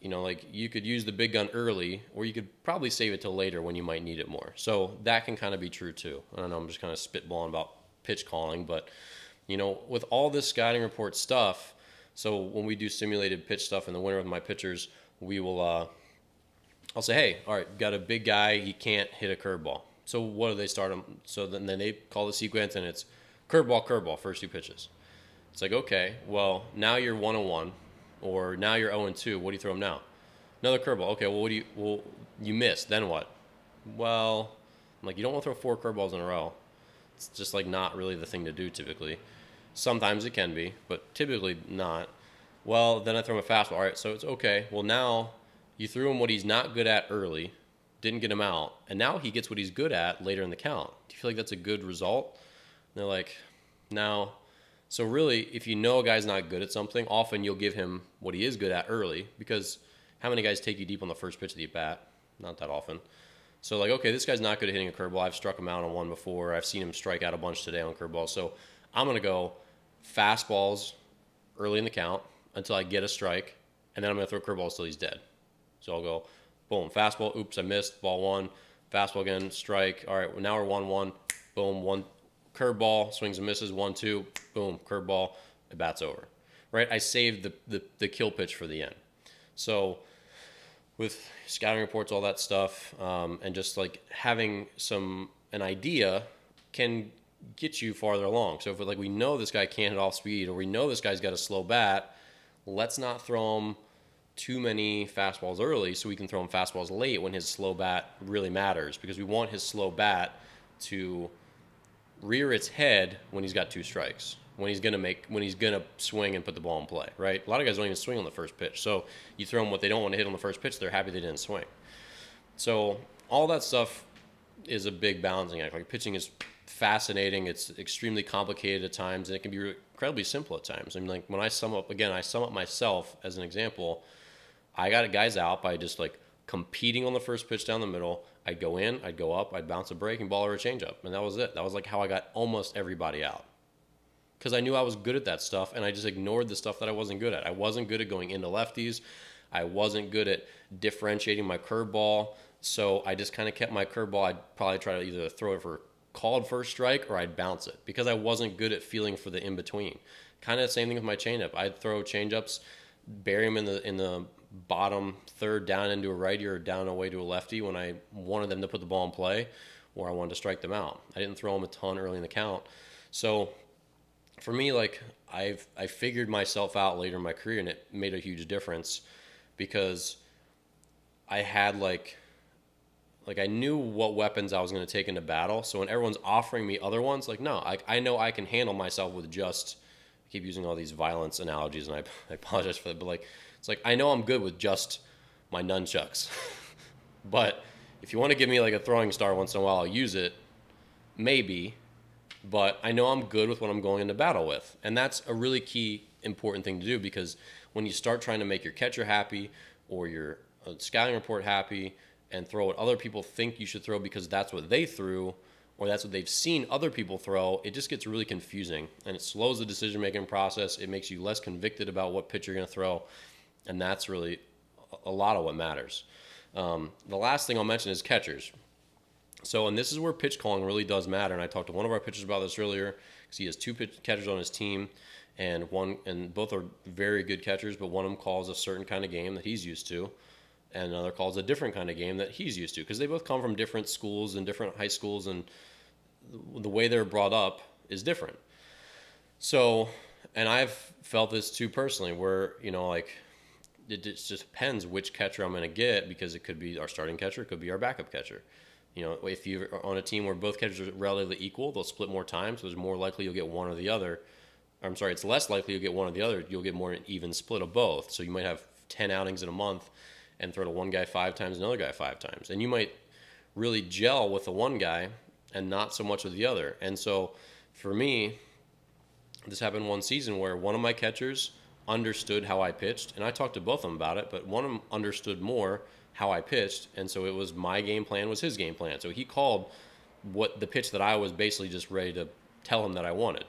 like you could use the big gun early, or you could probably save it till later when you might need it more. So that can kind of be true too. I don't know, I'm just kind of spitballing about pitch calling, but with all this scouting report stuff, so when we do simulated pitch stuff in the winter with my pitchers, we will, I'll say, hey, all right, got a big guy, he can't hit a curveball. So what do they start him? So then they call the sequence, and it's curveball, first 2 pitches. It's like, okay, well, now you're 1-1. Or now you're 0-2. What do you throw him now? Another curveball. Okay, well, you missed. Then what? Well, I'm like, you don't want to throw 4 curveballs in a row. It's just like not really the thing to do typically. Sometimes it can be, but typically not. Well, then I throw him a fastball. All right, so it's okay. Well, now you threw him what he's not good at early, didn't get him out, and now he gets what he's good at later in the count. Do you feel like that's a good result? And they're like, no. So really, if a guy's not good at something, often you'll give him what he is good at early, because how many guys take you deep on the first pitch of the at-bat? Not that often. So like, okay, this guy's not good at hitting a curveball. I've struck him out on one before. I've seen him strike out a bunch today on curveballs. So I'm going to go fastballs early in the count until I get a strike, and then I'm going to throw curveballs till he's dead. So I'll go, boom, fastball, oops, I missed, ball 1, fastball again, strike. All right, well, now we're 1-1, boom, curveball, swings and misses, 1-2, boom, curveball, the bat's over, right? I saved the kill pitch for the end. So with scouting reports, all that stuff, and just like having an idea can get you farther along. So if like we know this guy can't hit off speed, or we know this guy's got a slow bat, let's not throw him too many fastballs early so we can throw him fastballs late when his slow bat really matters, because we want his slow bat to rear its head when he's got 2 strikes, when he's gonna swing and put the ball in play, right? A lot of guys don't even swing on the first pitch, so you throw them what they don't want to hit on the first pitch, they're happy they didn't swing. So all that stuff is a big balancing act. Like, pitching is fascinating, it's extremely complicated at times, and it can be incredibly simple at times. I mean, like, when I sum up myself as an example. I got guys out by just like competing on the first pitch down the middle. I'd go in, I'd go up, I'd bounce a breaking ball or a changeup, and that was it. That was like how I got almost everybody out, because I knew I was good at that stuff, and I just ignored the stuff that I wasn't good at. I wasn't good at going into lefties. I wasn't good at differentiating my curveball, so I just kind of kept my curveball. I'd probably try to either throw it for called first strike or I'd bounce it, because I wasn't good at feeling for the in between. Kind of the same thing with my changeup. I'd throw changeups, bury them in the bottom third down into a righty or down away to a lefty when I wanted them to put the ball in play, or I wanted to strike them out. I didn't throw them a ton early in the count. So for me, like, I figured myself out later in my career, and it made a huge difference, because I had like I knew what weapons I was going to take into battle. So when everyone's offering me other ones, like, no, I know I can handle myself with just, I keep using all these violence analogies, and I apologize for that, but like, it's like, I know I'm good with just my nunchucks. But if you want to give me like a throwing star once in a while, I'll use it, maybe. But I know I'm good with what I'm going into battle with. And that's a really key, important thing to do, because when you start trying to make your catcher happy or your scouting report happy and throw what other people think you should throw because that's what they threw, or that's what they've seen other people throw, it just gets really confusing, and it slows the decision-making process. It makes you less convicted about what pitch you're going to throw, and that's really a lot of what matters. The last thing I'll mention is catchers. So, and this is where pitch calling really does matter, and I talked to one of our pitchers about this earlier, because he has 2 catchers on his team, and both are very good catchers, but one of them calls a certain kind of game that he's used to, and another calls a different kind of game that he's used to, because they both come from different schools and different high schools, and the way they're brought up is different. So, and I've felt this too personally, where, you know, like, it just depends which catcher I'm going to get, because it could be our starting catcher, it could be our backup catcher. You know, if you're on a team where both catchers are relatively equal, they'll split more time, so there's more likely you'll get one or the other. I'm sorry, it's less likely you'll get one or the other. You'll get more an even split of both. So you might have 10 outings in a month and throw to one guy 5 times, another guy 5 times. And you might really gel with the one guy and not so much with the other. And so for me, this happened one season where one of my catchers understood how I pitched, and I talked to both of them about it, but one of them understood more how I pitched, and so it was my game plan was his game plan. So he called what the pitch that I was basically just ready to tell him that I wanted.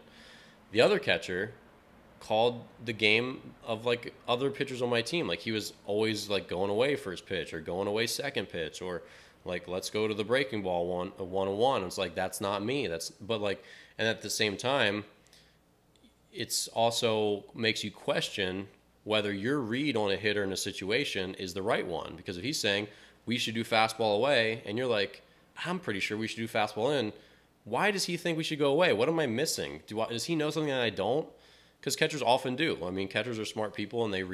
The other catcher called the game of like other pitchers on my team. Like, he was always like going away first pitch or going away second pitch, or like, let's go to the breaking ball one-on-one. It's like, that's not me. But like, and at the same time, it's also makes you question whether your read on a hitter in a situation is the right one. Because if he's saying we should do fastball away, and you're like, I'm pretty sure we should do fastball in, why does he think we should go away? What am I missing? Does he know something that I don't? Because catchers often do. I mean, catchers are smart people, and they're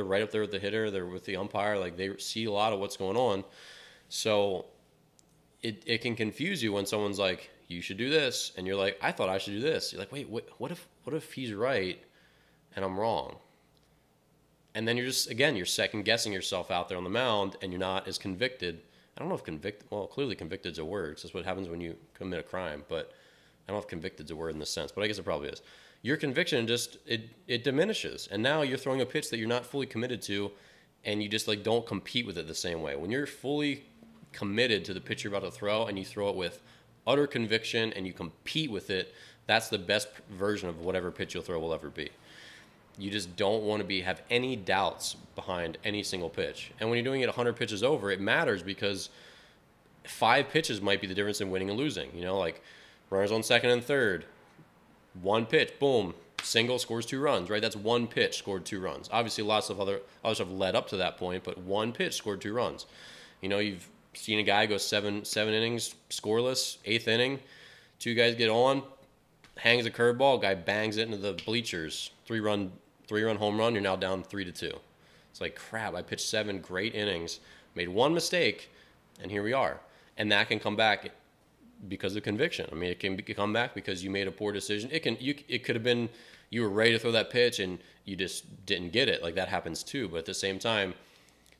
right up there with the hitter, they're with the umpire, like, they see a lot of what's going on. So it can confuse you when someone's like, you should do this, and you're like, I thought I should do this. You're like, wait, what if he's right and I'm wrong? And then you're second guessing yourself out there on the mound, and you're not as convicted. I don't know if clearly convicted's a word, 'cause that's what happens when you commit a crime, but I don't know if convicted's a word in this sense, but I guess it probably is. Your conviction it diminishes, and now you're throwing a pitch that you're not fully committed to, and you just like don't compete with it the same way. When you're fully committed to the pitch you're about to throw, and you throw it with utter conviction and you compete with it, that's the best version of whatever pitch you'll throw will ever be. You just don't want to have any doubts behind any single pitch. And when you're doing it 100 pitches over, it matters, because 5 pitches might be the difference in winning and losing. You know, like runners on second and third, one pitch, boom, single, scores 2 runs, right? That's one pitch, scored 2 runs. Obviously, lots of other stuff led up to that point, but one pitch scored 2 runs. You know, you've seen a guy go seven innings scoreless, 8th inning, 2 guys get on, hangs a curveball, guy bangs it into the bleachers, 3-run home run. You're now down 3-2. It's like, crap, I pitched 7 great innings, made one mistake, and here we are. And that can come back because of conviction. I mean, it can come back because you made a poor decision. It could have been you were ready to throw that pitch and you just didn't get it. Like, that happens too. But at the same time,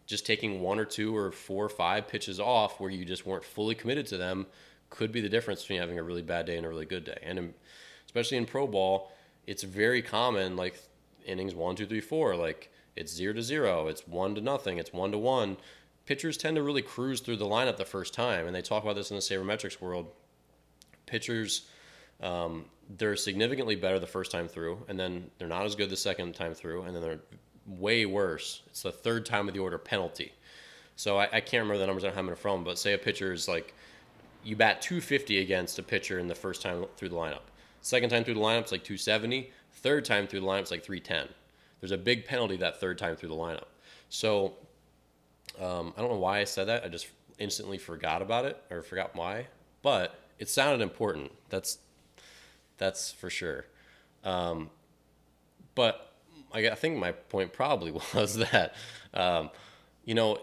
just taking 1 or 2 or 4 or 5 pitches off where you just weren't fully committed to them could be the difference between having a really bad day and a really good day. And especially in pro ball, it's very common, like innings 1, 2, 3, 4, like it's 0-0, it's 1-0, it's 1-1. Pitchers tend to really cruise through the lineup the first time, and they talk about this in the sabermetrics world. Pitchers, they're significantly better the first time through, and then they're not as good the second time through, and then they're way worse. It's the third time of the order penalty. So I can't remember the numbers I don't have it from, but say a pitcher is like, you bat 250 against a pitcher in the first time through the lineup. Second time through the lineup, it's like 270. Third time through the lineup, it's like 310. There's a big penalty that third time through the lineup. So I don't know why I said that. I just instantly forgot about it, or forgot why. But it sounded important. That's for sure. But I think my point probably was that, you know,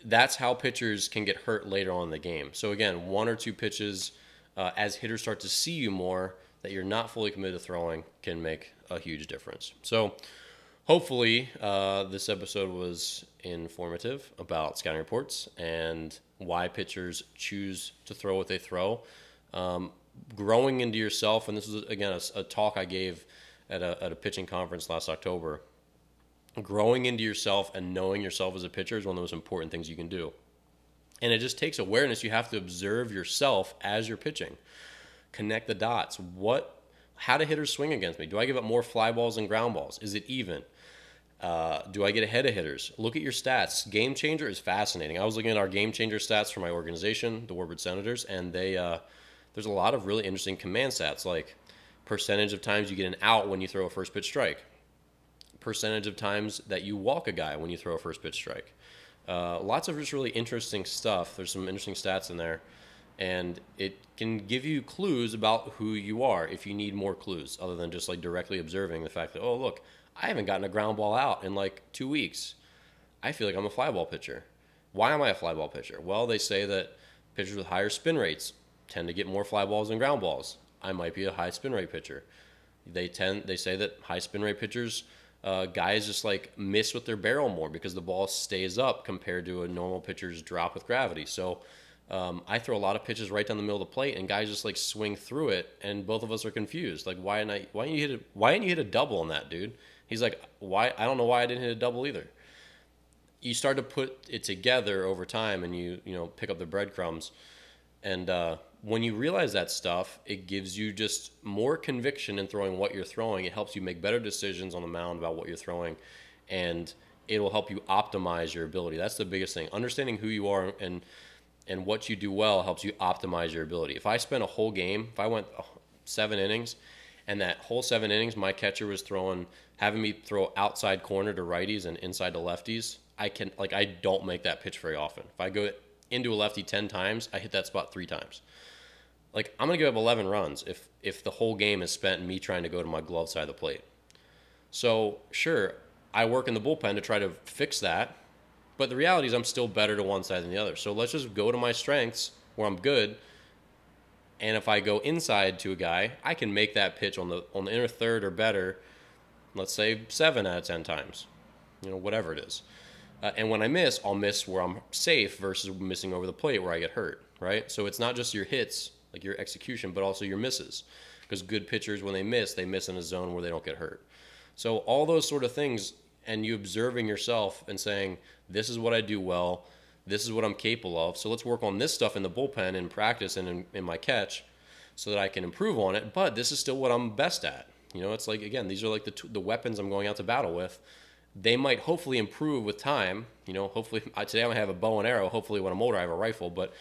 that's how pitchers can get hurt later on in the game. So again, 1 or 2 pitches, as hitters start to see you more, that you're not fully committed to throwing, can make a huge difference. So hopefully this episode was informative about scouting reports and why pitchers choose to throw what they throw. Growing into yourself, and this was, again, a talk I gave at a pitching conference last October. Growing into yourself and knowing yourself as a pitcher is one of the most important things you can do. And it just takes awareness. You have to observe yourself as you're pitching. Connect the dots. How do hitters swing against me? Do I give up more fly balls than ground balls? Is it even? Do I get ahead of hitters? Look at your stats. Game Changer is fascinating. I was looking at our Game Changer stats for my organization, the Warbird Senators, and there's a lot of really interesting command stats, like percentage of times you get an out when you throw a first pitch strike, percentage of times that you walk a guy when you throw a first pitch strike. Lots of just really interesting stuff. There's some interesting stats in there, and it can give you clues about who you are if you need more clues other than just like directly observing the fact that, oh, look, I haven't gotten a ground ball out in like 2 weeks. I feel like I'm a fly ball pitcher. Why am I a fly ball pitcher? Well, they say that pitchers with higher spin rates tend to get more fly balls than ground balls. I might be a high spin rate pitcher. They say that high spin rate pitchers, guys just like miss with their barrel more because the ball stays up compared to a normal pitcher's drop with gravity. So I throw a lot of pitches right down the middle of the plate, and guys just like swing through it, and both of us are confused. Like, why didn't you hit a double on that, dude? He's like, why? I don't know why I didn't hit a double either. You start to put it together over time, and you pick up the breadcrumbs, and when you realize that stuff, it gives you just more conviction in throwing what you're throwing. It helps you make better decisions on the mound about what you're throwing, and it will help you optimize your ability. That's the biggest thing. Understanding who you are and what you do well helps you optimize your ability. If I spent a whole game, if I went 7 innings, and that whole 7 innings, my catcher was having me throw outside corner to righties and inside to lefties, I don't make that pitch very often. If I go into a lefty 10 times, I hit that spot 3 times. Like, I'm going to give up 11 runs if the whole game is spent me trying to go to my glove side of the plate. So, sure, I work in the bullpen to try to fix that, but the reality is I'm still better to one side than the other. So let's just go to my strengths where I'm good, and if I go inside to a guy, I can make that pitch on the inner third or better, let's say 7 out of 10 times, whatever it is. And when I miss, I'll miss where I'm safe versus missing over the plate where I get hurt, right? So it's not just your hits, like your execution, but also your misses. Because good pitchers, when they miss in a zone where they don't get hurt. So all those sort of things, and you observing yourself and saying, this is what I do well, this is what I'm capable of, so let's work on this stuff in the bullpen and practice and in my catch so that I can improve on it, but this is still what I'm best at. It's like, again, these are like the weapons I'm going out to battle with. They might hopefully improve with time. Hopefully, today I'm going to have a bow and arrow. Hopefully when I'm older I have a rifle, but,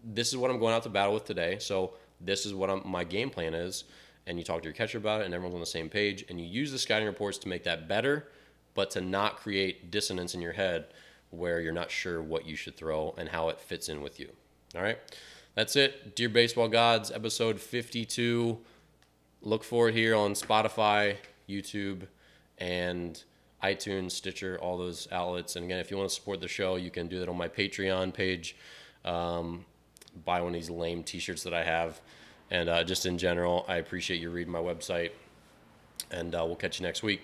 this is what I'm going out to battle with today. So this is what my game plan is, and you talk to your catcher about it, and everyone's on the same page, and you use the scouting reports to make that better, but to not create dissonance in your head where you're not sure what you should throw and how it fits in with you. All right, that's it. Dear Baseball Gods, episode 52. Look for it here on Spotify, YouTube, and iTunes, Stitcher, all those outlets. And again, if you want to support the show, you can do that on my Patreon page. Buy one of these lame t-shirts that I have. And just in general, I appreciate you reading my website. And we'll catch you next week.